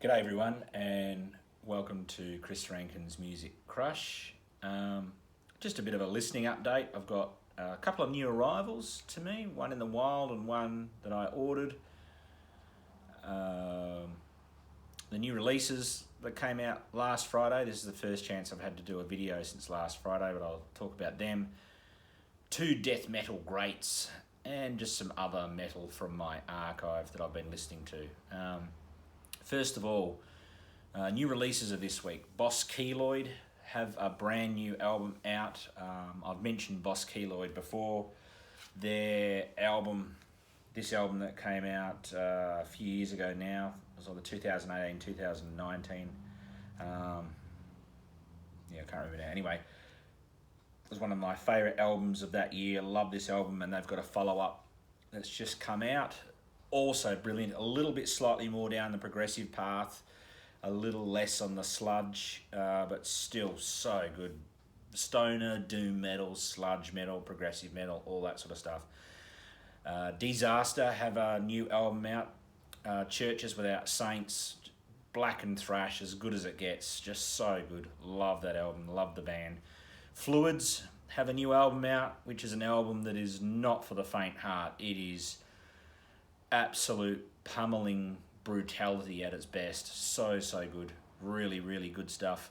G'day everyone, and welcome to Chris Rankin's Music Crush. Just a bit of a listening update. I've got a couple of new arrivals to me, one in the wild and one that I ordered. The new releases that came out last Friday. This is the first chance I've had to do a video since last Friday, but I'll talk about them. 2 death metal greats and just some other metal from my archive that I've been listening to. First of all, new releases of this week. Boss Keloid have a brand new album out. I've mentioned Boss Keloid before. Their album, this album that came out a few years ago now, it was on the 2018-2019. I can't remember now. Anyway, it was one of my favourite albums of that year. Love this album, and they've got a follow-up that's just come out. Also brilliant, a little bit slightly more down the progressive path, a little less on the sludge, but still so good. Stoner, doom metal, sludge metal, progressive metal, all that sort of stuff. Desaster have a new album out, Churches Without Saints, blackened thrash, as good as it gets, just so good. Love that album, love the band. Fluids have a new album out, which is an album that is not for the faint heart. It is absolute pummeling brutality at its best. So good. Really good stuff.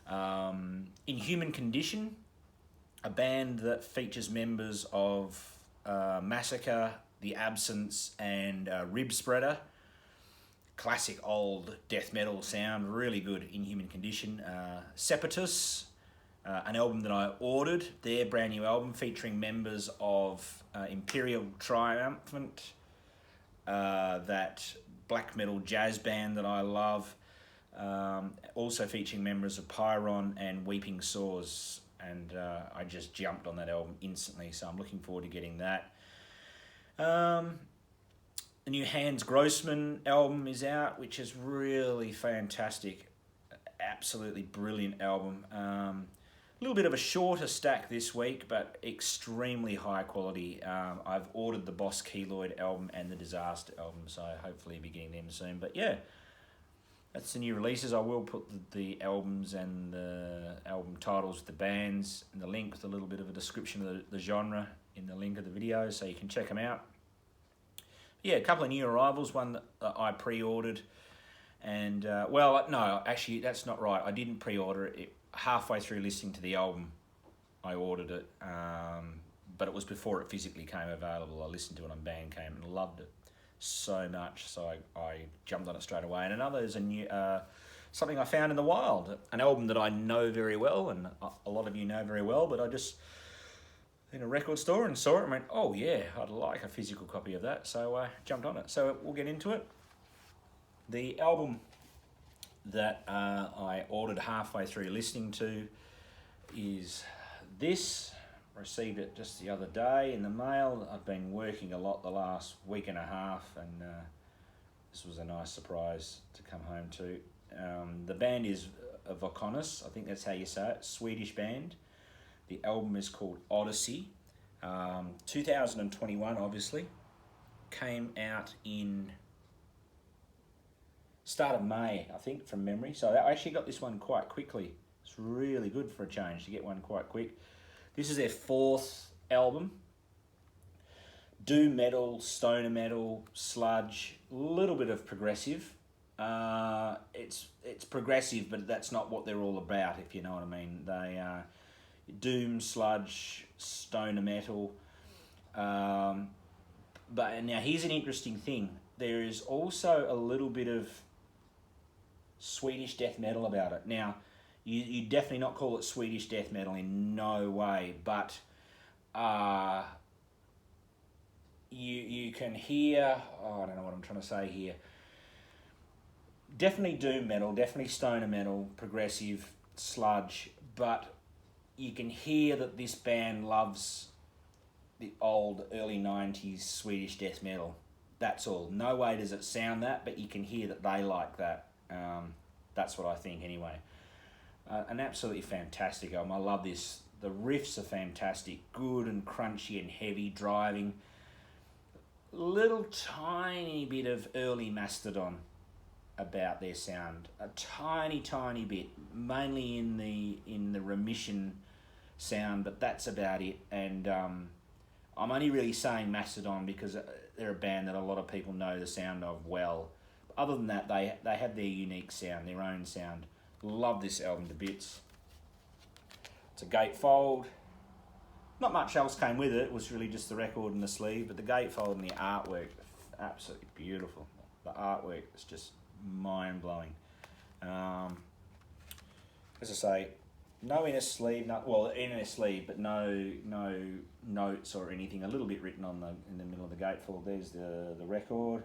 Inhuman Condition, a band that features members of Massacre, The Absence, and Rib Spreader. Classic old death metal sound, really good. Inhuman Condition. Seputus, an album that I ordered, their brand new album featuring members of Imperial Triumphant, that black metal jazz band that I love, also featuring members of Pyron and Weeping Sores, and I just jumped on that album instantly, so I'm looking forward to getting that. The new Hans Grossmann album is out, which is really fantastic, absolutely brilliant album. A little bit of a shorter stack this week, but extremely high quality. I've ordered the Boss Keloid album and the Desaster album, so hopefully be getting them soon. But yeah, that's the new releases. I will put the albums and the album titles with the bands and the link with a little bit of a description of the genre in the link of the video, so you can check them out. Yeah, a couple of new arrivals, one that I pre-ordered, and well, no, actually that's not right. I didn't pre-order it. Halfway through listening to the album, I ordered it, but it was before it physically came available. I listened to it on Bandcamp and loved it so much, so I jumped on it straight away. And another is a new something I found in the wild, an album that I know very well, and a lot of you know very well, but I just in a record store and saw it and went, oh yeah, I'd like a physical copy of that, so I jumped on it. So we'll get into it. The album that I ordered halfway through listening to is this. Received it just the other day in the mail. I've been working a lot the last week and a half, and this was a nice surprise to come home to. The band is Vokonis, I think that's how you say it, Swedish band. The album is called Odyssey. 2021 obviously. Came out in start of May, I think, from memory. So I actually got this one quite quickly. It's really good for a change to get one quite quick. This is their 4th album. Doom metal, stoner metal, sludge, a little bit of progressive. It's progressive, but that's not what they're all about, if you know what I mean. They are doom, sludge, stoner metal. But now here's an interesting thing. There is also a little bit of Swedish death metal about it. Now, you definitely not call it Swedish death metal in no way, but you can hear, I don't know what I'm trying to say here. Definitely doom metal, definitely stoner metal, progressive, sludge, but you can hear that this band loves the old early 90s Swedish death metal. That's all. No way does it sound that, but you can hear that they like that. That's what I think anyway. An absolutely fantastic album. I love this. The riffs are fantastic. Good and crunchy and heavy driving. Little tiny bit of early Mastodon about their sound, a tiny bit, mainly in the Remission sound, but that's about it. And I'm only really saying Mastodon because they're a band that a lot of people know the sound of well. Other than that, they have their unique sound, their own sound. Love this album to bits. It's a gatefold. Not much else came with it. It was really just the record and the sleeve, but the gatefold and the artwork, absolutely beautiful. The artwork is just mind-blowing. As I say, no inner sleeve, inner sleeve, but no notes or anything. A little bit written in the middle of the gatefold. There's the record.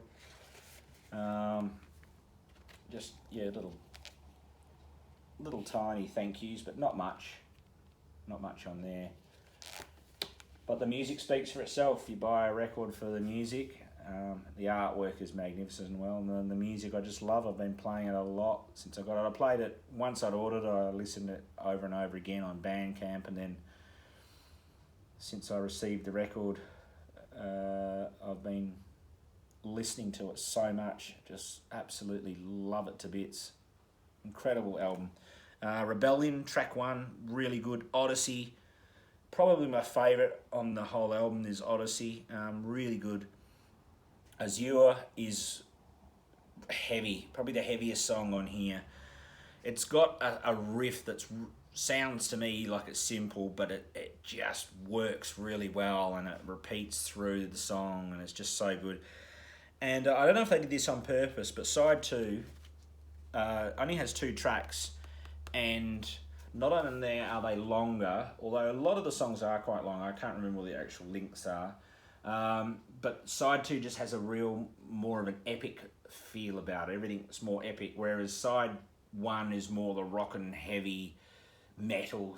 Little tiny thank yous, but not much on there. But the music speaks for itself. You buy a record for the music. The artwork is magnificent as well, and then the music I just love. I've been playing it a lot since I got it. I played it once I'd ordered it. I listened to it over and over again on Bandcamp, and then since I received the record, I've been listening to it so much. Just absolutely love it to bits. Incredible album. Rebellion, track 1, really good. Odyssey, probably my favourite on the whole album is Odyssey. Really good. Azure is heavy, probably the heaviest song on here. It's got a riff that sounds to me like it's simple, but it just works really well, and it repeats through the song, and it's just so good. And I don't know if they did this on purpose, but side 2 only has 2 tracks, and not only are they longer, although a lot of the songs are quite long. I can't remember what the actual links are. But side 2 just has more of an epic feel about it. Everything's more epic, whereas side 1 is more the rock and heavy metal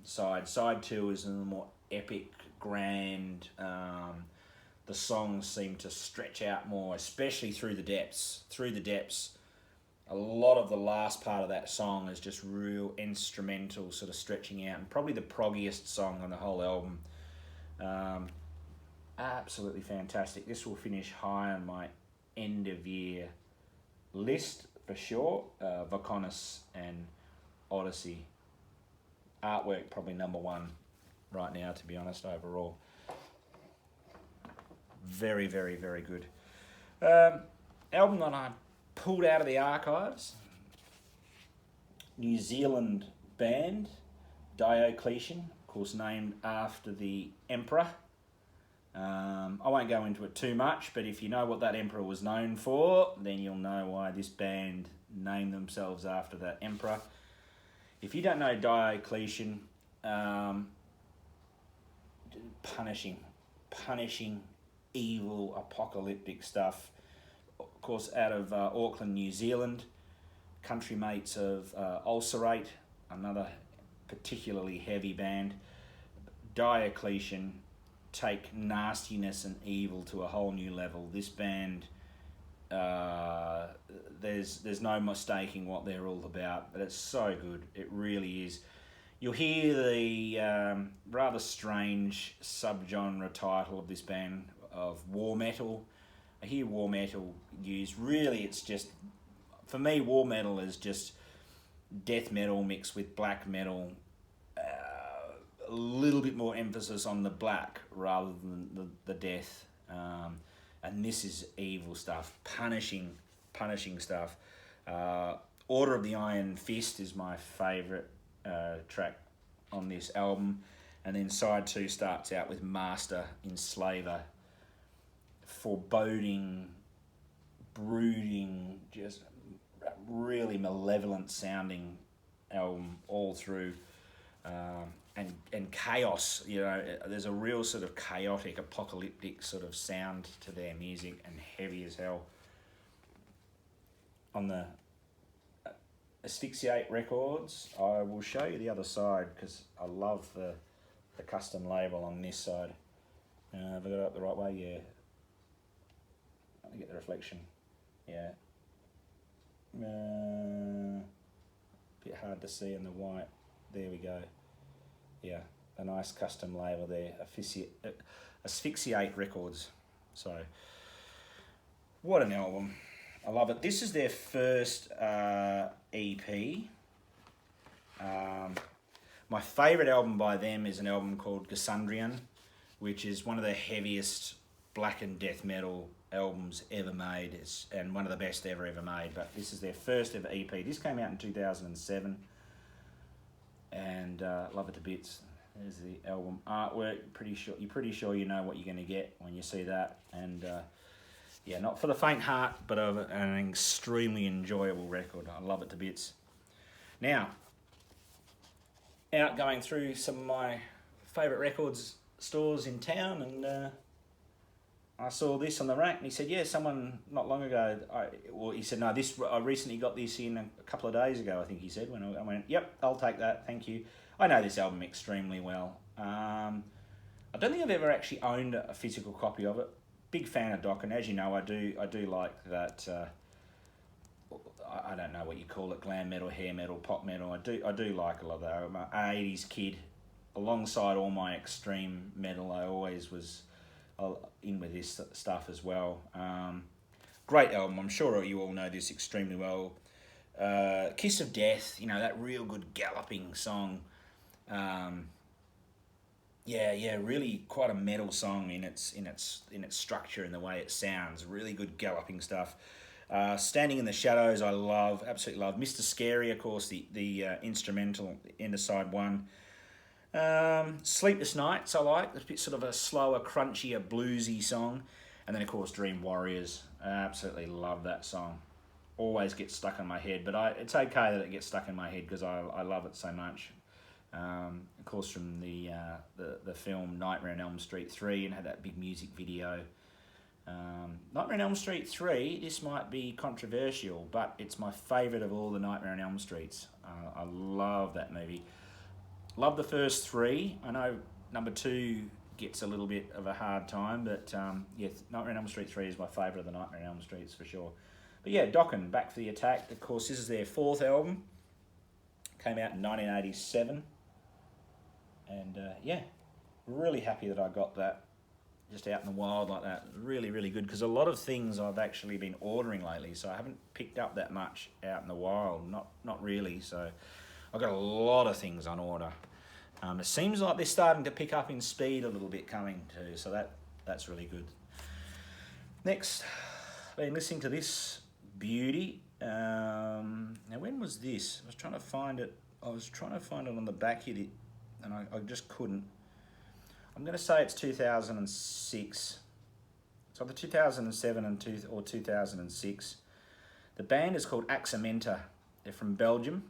side. Side 2 is a more epic, grand. The songs seem to stretch out more, especially through the depths. A lot of the last part of that song is just real instrumental, sort of stretching out, and probably the proggiest song on the whole album. Absolutely fantastic. This will finish high on my end of year list for sure. Vaconis and Odyssey. Artwork probably number 1 right now, to be honest, overall. Very, very, very good. Album that I pulled out of the archives. New Zealand band, Diocletian, of course named after the emperor. I won't go into it too much, but if you know what that emperor was known for, then you'll know why this band named themselves after that emperor. If you don't know Diocletian, punishing, evil, apocalyptic stuff. Of course, out of Auckland, New Zealand, country mates of Ulcerate, another particularly heavy band. Diocletian take nastiness and evil to a whole new level. This band, there's no mistaking what they're all about, but it's so good. It really is. You'll hear the rather strange subgenre title of this band of war metal. I hear war metal used. Really, it's just, for me, war metal is just death metal mixed with black metal. A little bit more emphasis on the black rather than the death. And this is evil stuff, punishing stuff. Order of the Iron Fist is my favourite track on this album. And then side 2 starts out with Master, Enslaver. Foreboding, brooding, just really malevolent sounding album all through. And chaos, there's a real sort of chaotic, apocalyptic sort of sound to their music, and heavy as hell. On the Asphyxiate Records, I will show you the other side because I love the custom label on this side. Have I got it up the right way? Yeah. Let me get the reflection. Yeah. Bit hard to see in the white. There we go. Yeah, a nice custom label there. Asphyxiate Records. So, what an album. I love it. This is their first EP. My favourite album by them is an album called Gassundrian, which is one of the heaviest blackened death metal albums ever made, and one of the best ever made. But this is their first ever EP. This came out in 2007, and love it to bits. There's the album artwork. You're pretty sure you know what you're going to get when you see that, and yeah, not for the faint heart, but an extremely enjoyable record. I love it to bits. Now, out going through some of my favourite records stores in town, and I saw this on the rack, and he said, yeah, someone not long ago, he said, no, I recently got this in a couple of days ago, I think he said, when I went, yep, I'll take that, thank you. I know this album extremely well. I don't think I've ever actually owned a physical copy of it. Big fan of Dokken, as you know, I do like that, I don't know what you call it, glam metal, hair metal, pop metal. I do like a lot of that. I'm an 80s kid. Alongside all my extreme metal, I always was in with this stuff as well. Great album. I'm sure you all know this extremely well. Kiss of Death, you know, that real good galloping song. Yeah, really quite a metal song in its structure and the way it sounds. Really good galloping stuff. Standing in the Shadows, I absolutely love. Mr. Scary, of course, the instrumental into side one. Sleepless Nights, I like. It's a bit sort of a slower, crunchier, bluesy song. And then, of course, Dream Warriors. I absolutely love that song. Always gets stuck in my head, but it's okay that it gets stuck in my head because I love it so much. Of course, from the film Nightmare on Elm Street 3, and had that big music video. Nightmare on Elm Street 3, this might be controversial, but it's my favourite of all the Nightmare on Elm Streets. I love that movie. Love the first three. I know number 2 gets a little bit of a hard time, but yeah, Nightmare on Elm Street 3 is my favourite of the Nightmare on Elm Streets for sure. But yeah, Dokken, Back for the Attack. Of course, this is their 4th album. Came out in 1987. And yeah, really happy that I got that just out in the wild like that. Really, really good, because a lot of things I've actually been ordering lately, so I haven't picked up that much out in the wild. Not really, so I've got a lot of things on order. It seems like they're starting to pick up in speed a little bit coming too, so that's really good. Next, I've been listening to this beauty. Now, when was this? I was trying to find it on the back here, and I just couldn't. I'm going to say it's 2006. It's either 2007 or 2006. The band is called Axamenta. They're from Belgium.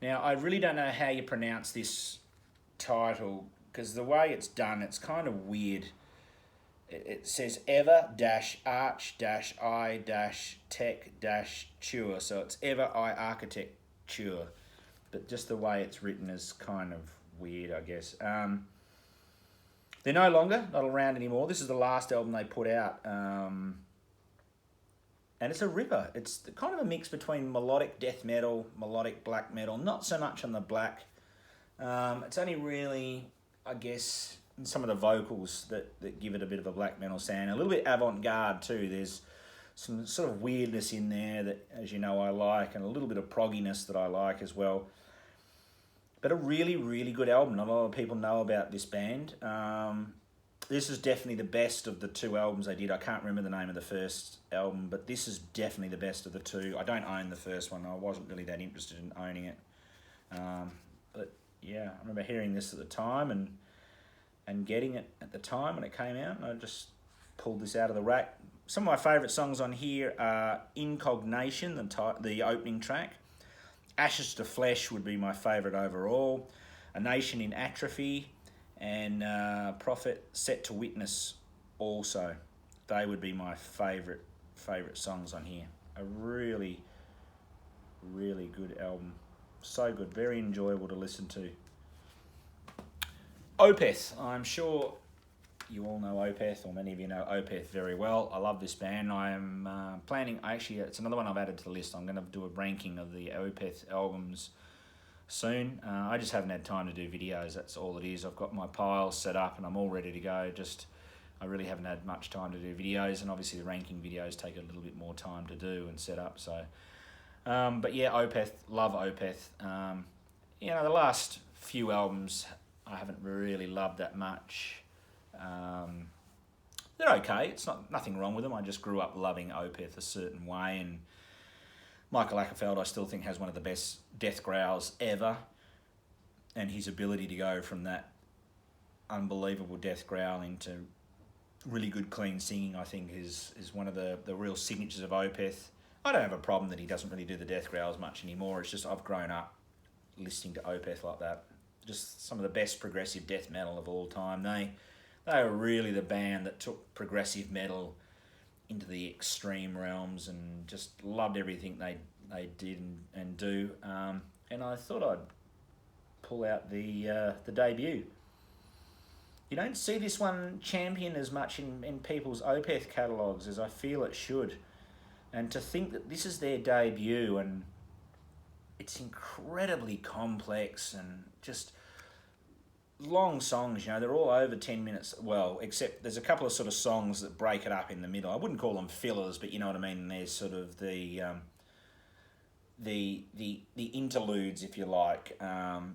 Now, I really don't know how you pronounce this title, because the way it's done, it's kind of weird. It says Ever-I-Tech-Ture, so it's Ever-I Architecture, but just the way it's written is kind of weird, I guess. They're not around anymore. This is the last album they put out, and it's a ripper. It's kind of a mix between melodic death metal, melodic black metal, not so much on the black. It's only really, I guess, some of the vocals that give it a bit of a black metal sound. A little bit avant-garde too. There's some sort of weirdness in there that, as you know, I like, and a little bit of progginess that I like as well. But a really, really good album. Not a lot of people know about this band. This is definitely the best of the 2 albums they did. I can't remember the name of the first album, but this is definitely the best of the 2. I don't own the first one. I wasn't really that interested in owning it. But yeah, I remember hearing this at the time and getting it at the time when it came out, and I just pulled this out of the rack. Some of my favourite songs on here are Incognition, the opening track. Ashes to Flesh would be my favourite overall. A Nation in Atrophy, and Prophet Set to Witness also. They would be my favourite songs on here. A really, really good album. So good, very enjoyable to listen to. Opeth, I'm sure you all know Opeth, or many of you know Opeth very well. I love this band. I am planning, actually, it's another one I've added to the list. I'm going to do a ranking of the Opeth albums soon. I just haven't had time to do videos, that's all it is. I've got my piles set up and I'm all ready to go. I really haven't had much time to do videos, and obviously the ranking videos take a little bit more time to do and set up. So, but yeah, Opeth, love Opeth. You know, the last few albums I haven't really loved that much. They're okay. It's nothing wrong with them. I just grew up loving Opeth a certain way, and Michael Ackerfeld I still think has one of the best death growls ever, and his ability to go from that unbelievable death growl into really good clean singing, I think is one of the real signatures of Opeth. I don't have a problem that he doesn't really do the death growls much anymore. It's just I've grown up listening to Opeth like that. Just some of the best progressive death metal of all time. They were really the band that took progressive metal into the extreme realms, and just loved everything they did and do. And I thought I'd pull out the debut. You don't see this one championed as much in people's Opeth catalogues as I feel it should. And to think that this is their debut, and it's incredibly complex and just long songs, you know, they're all over 10 minutes. Well, except there's a couple of sort of songs that break it up in the middle. I wouldn't call them fillers, but you know what I mean. There's sort of the interludes, if you like,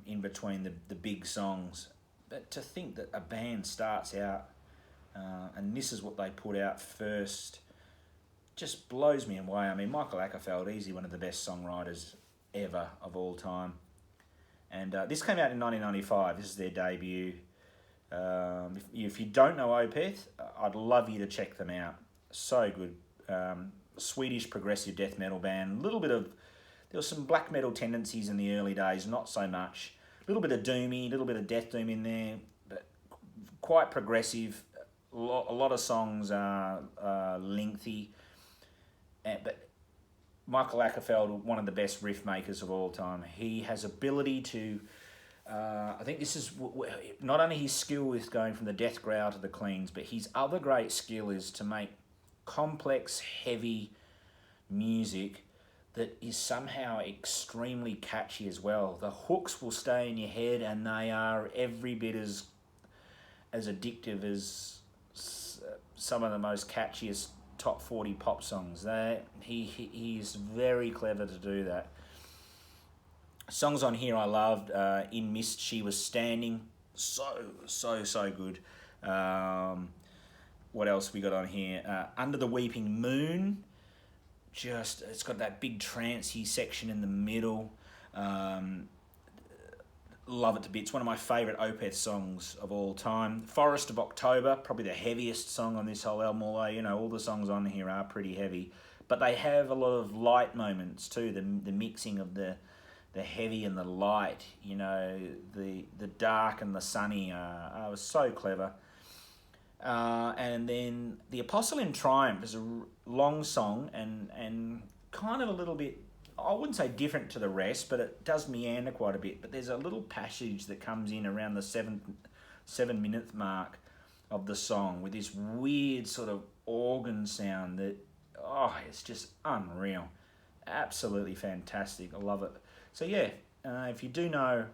in between the big songs. But to think that a band starts out and this is what they put out first just blows me away. I mean, Michael Ackerfeld, easily one of the best songwriters ever of all time. And this came out in 1995. This is their debut. If you don't know Opeth, I'd love you to check them out. So good. Swedish progressive death metal band. There was some black metal tendencies in the early days, not so much. A little bit of doomy, a little bit of death doom in there, but quite progressive. A lot of songs are lengthy. But Michael Ackerfeld, one of the best riff makers of all time. He has ability to, I think this is not only his skill with going from the death growl to the cleans, but his other great skill is to make complex, heavy music that is somehow extremely catchy as well. The hooks will stay in your head, and they are every bit as addictive as some of the most catchiest top 40 pop songs. He's very clever to do that. Songs on here I loved. In Mist, She Was Standing. So good. What else we got on here? Under the Weeping Moon. It's got that big trancey section in the middle. Love it to bits. One of my favourite Opeth songs of all time. Forest of October, probably the heaviest song on this whole album, although, you know, all the songs on here are pretty heavy. But they have a lot of light moments too, the mixing of the heavy and the light, you know, the dark and the sunny. Was so clever. And then The Apostle in Triumph is a long song and kind of a little bit, I wouldn't say different to the rest, but it does meander quite a bit. But there's a little passage that comes in around the 7-minute mark of the song with this weird sort of organ sound that, it's just unreal. Absolutely fantastic. I love it. So yeah, if you do know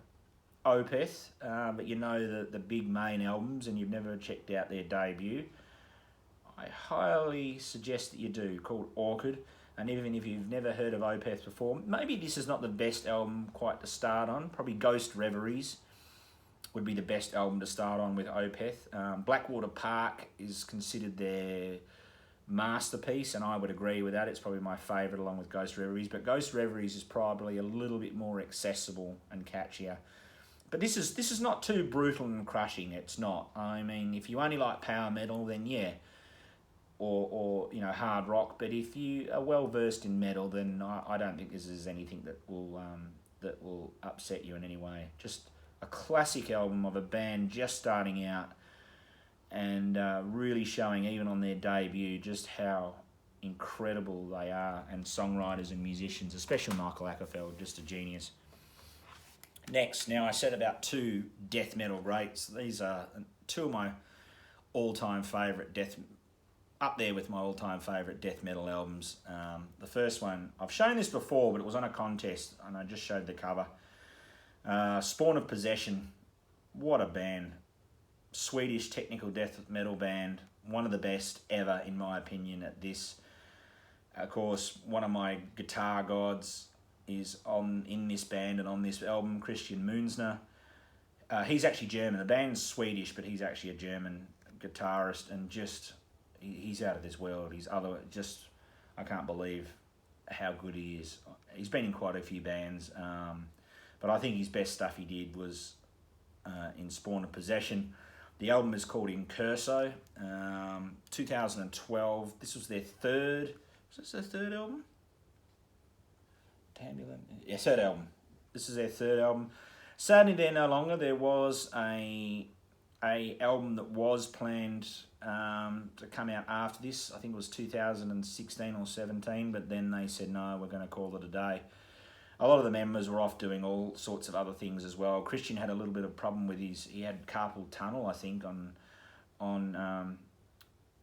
Opeth, but you know the big main albums and you've never checked out their debut, I highly suggest that you do, called Orchid. And even if you've never heard of Opeth before, maybe this is not the best album quite to start on. Probably Ghost Reveries would be the best album to start on with Opeth. Blackwater Park is considered their masterpiece, and I would agree with that. It's probably my favourite along with Ghost Reveries. But Ghost Reveries is probably a little bit more accessible and catchier. But this is not too brutal and crushing. It's not. I mean, if you only like power metal, then yeah. Or you know, hard rock, but if you are well versed in metal, then I don't think this is anything that will upset you in any way. Just a classic album of a band just starting out, and really showing even on their debut just how incredible they are, and songwriters and musicians, especially Michael Ackerfeld, just a genius. Next, now I said about 2 death metal greats. These are 2 of my all-time favourite up there with my all-time favourite death metal albums. The first one, I've shown this before, but it was on a contest, and I just showed the cover. Spawn of Possession, what a band. Swedish technical death metal band. one of the best ever, in my opinion, at this. Of course, one of my guitar gods is in this band and on this album, Christian Moonsner. He's actually German. The band's Swedish, but he's actually a German guitarist, and just he's out of this world. I can't believe how good he is. He's been in quite a few bands, but I think his best stuff he did was in Spawn of Possession. The album is called Incurso, 2012. This was their third. Was this their third album? Yeah, third album. This is their third album. Sadly, they're no longer. There was a album that was planned to come out after this. I think it was 2016 or 17, but then they said, no, we're going to call it a day. A lot of the members were off doing all sorts of other things as well. Christian had a little bit of problem with he had carpal tunnel, I think, on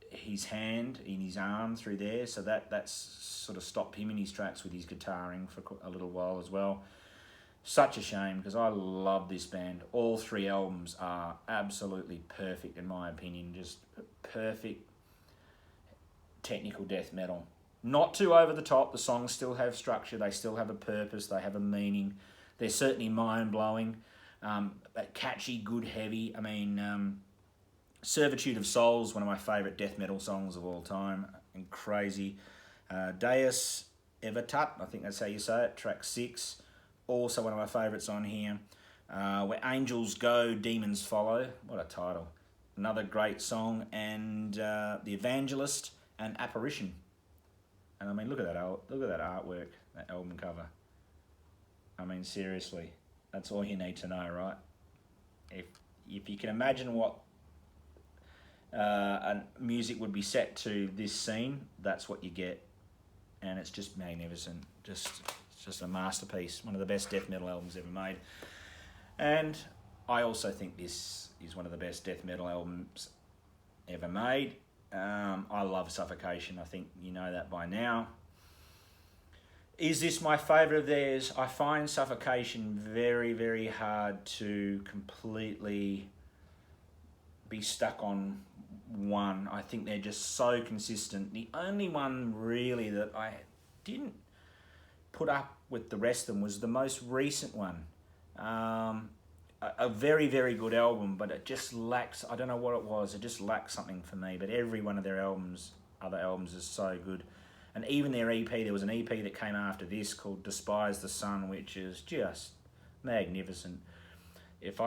his hand, in his arm through there, so that's sort of stopped him in his tracks with his guitaring for a little while as well. Such a shame, because I love this band. All three albums are absolutely perfect in my opinion, just perfect technical death metal. Not too over the top. The songs still have structure, they still have a purpose, they have a meaning. They're certainly mind-blowing, but catchy, good, heavy. I mean, Servitude of Souls, one of my favourite death metal songs of all time, and crazy. Deus Evertat, I think that's how you say it, track 6, also one of my favourites on here. Where Angels Go, Demons Follow, what a title. Another great song, and The Evangelist and Apparition. And I mean, look at that artwork, that album cover. I mean, seriously, that's all you need to know, right? If you can imagine what music would be set to this scene, that's what you get, and it's just magnificent. It's just a masterpiece, one of the best death metal albums ever made. And I also think this is one of the best death metal albums ever made. I love Suffocation. I think you know that by now. Is this my favourite of theirs? I find Suffocation very, very hard to completely be stuck on one. I think they're just so consistent. The only one really that I didn't put up with the rest of them was the most recent one. A very, very good album, but it just lacks, I don't know what it was, it just lacks something for me. But every one of their other albums is so good. And even their EP, there was an EP that came after this called Despise the Sun, which is just magnificent. If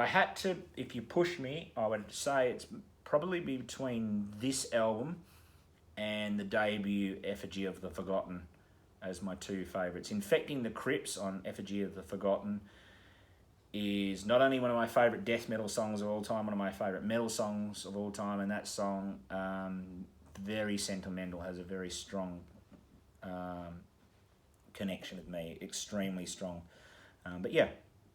you push me, I would say it's probably between this album and the debut Effigy of the Forgotten as my two favourites. Infecting the Crypts on Effigy of the Forgotten is not only one of my favourite death metal songs of all time, one of my favourite metal songs of all time, and that song, very sentimental, has a very strong connection with me, extremely strong. But yeah,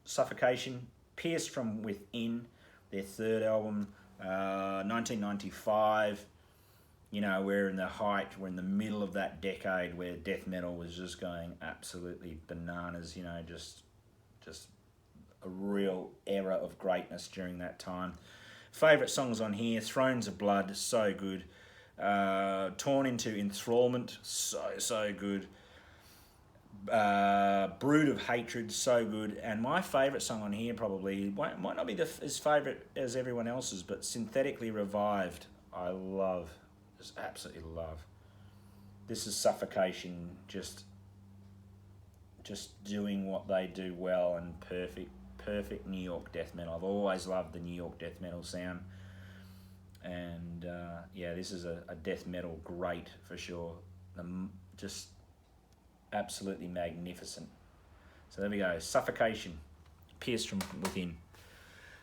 Suffocation, Pierced from Within, their third album, 1995. You know, we're in the middle of that decade where death metal was just going absolutely bananas, you know, just a real era of greatness during that time. Favourite songs on here, Thrones of Blood, so good. Torn into Enthrallment, so good. Brood of Hatred, so good. And my favourite song on here probably might not be as favourite as everyone else's, but Synthetically Revived, I love, just absolutely love. This is Suffocation, just doing what they do well, and perfect New York death metal. I've always loved the New York death metal sound, and yeah, this is a death metal great for sure. Just absolutely magnificent. So there we go, Suffocation, Pierced from Within.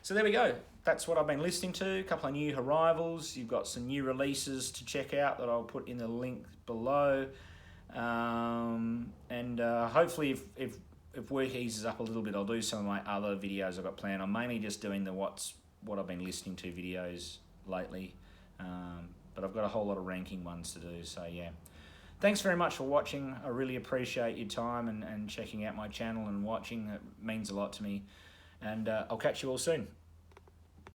So there we go, that's what I've been listening to. A couple of new arrivals. You've got some new releases to check out that I'll put in the link below. And hopefully if work eases up a little bit, I'll do some of my other videos I've got planned. I'm mainly just doing the what I've been listening to videos lately, but I've got a whole lot of ranking ones to do, so yeah. Thanks very much for watching. I really appreciate your time and checking out my channel and watching. It means a lot to me, and I'll catch you all soon.